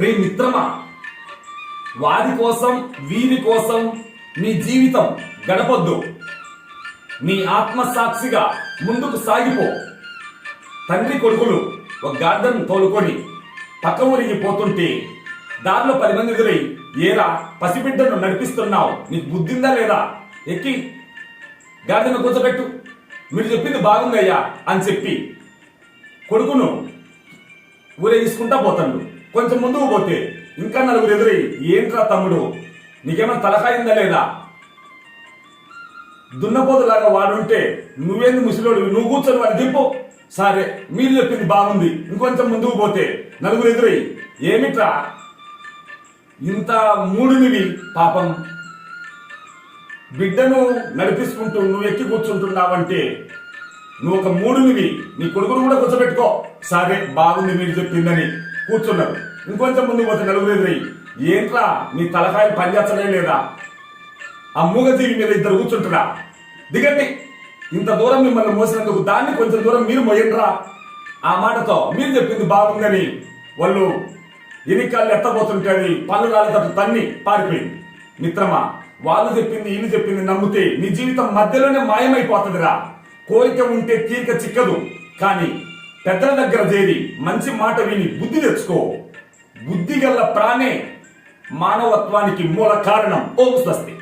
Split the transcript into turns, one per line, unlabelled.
ప్రియ మిత్రమా, వారి కోసం వీరి కోసం నీ జీవితం గడపొద్దు. నీ ఆత్మసాక్షిగా ముందుకు సాగిపో. తండ్రి కొడుకులు ఒక గార్డెన్ తోలుకొని పక్క ఊరికి పోతుంటే దారిలో 10 మంది ఎదురై, ఏరా పసిబిడ్డను నడిపిస్తున్నావు, నీకు బుద్ధిందా లేదా, ఎక్కి గార్డెన్ కూర్చోబెట్టు, మీరు చెప్పింది బాగుందయ్యా అని చెప్పి కొడుకును ఊరేగించుకుంటా పోతాడు. కొంచెం ముందుకు పోతే ఇంకా 4 ఎదురై, ఏంట్రా తమ్ముడు నీకేమైనా తలకాయిందా లేదా, దున్నపోతులాగా వాడుంటే నువ్వేంది ముసలోడు, నువ్వు కూర్చొని వాడు దింపు. సరే మీరు చెప్పింది బాగుంది. ఇంకొంచెం ముందుకు పోతే 4 ఎదురై, ఏమిట్రా ఇంత మూడునివి, పాపం బిడ్డను నడిపిస్తుంటూ నువ్వు ఎక్కి కూర్చుంటున్నావంటే నువ్వు ఒక మూడునివి, నీ కొడుకును కూడా కూర్చోబెట్టుకో. సరే బాగుంది మీరు చెప్పిందని కూర్చున్నారు. ఇంకొంచెం ముందుకు పోతే 4 ఎదురై, ఏంట్రా నీ తలకాయలు పనిచేస్తలే లేదా, ఆ మూగజీవి మీద 2 కూర్చుంటున్నా, దిగండి, ఇంత దూరం మిమ్మల్ని మోసినందుకు దాన్ని కొంచెం దూరం మీరు మోయండిరా. ఆ మాటతో మీరు చెప్పింది బాగుందని వాళ్ళు ఎన్నికలు ఎత్తబోతుంటే అది పళ్ళు రాలేటట్టు తన్ని పారిపోయింది. మిత్రమా, వాళ్ళు చెప్పింది వీళ్ళు చెప్పింది నమ్మితే నీ జీవితం మధ్యలోనే మాయమైపోతుందిరా. కోరిక ఉంటే తీరిక చిక్కదు, కానీ పెద్దల దగ్గర చేరి మంచి మాట విని బుద్ధి తెచ్చుకో. బుద్ధి గల్ల ప్రాణే మానవత్వానికి మూల కారణం. ఓం స్వస్తి.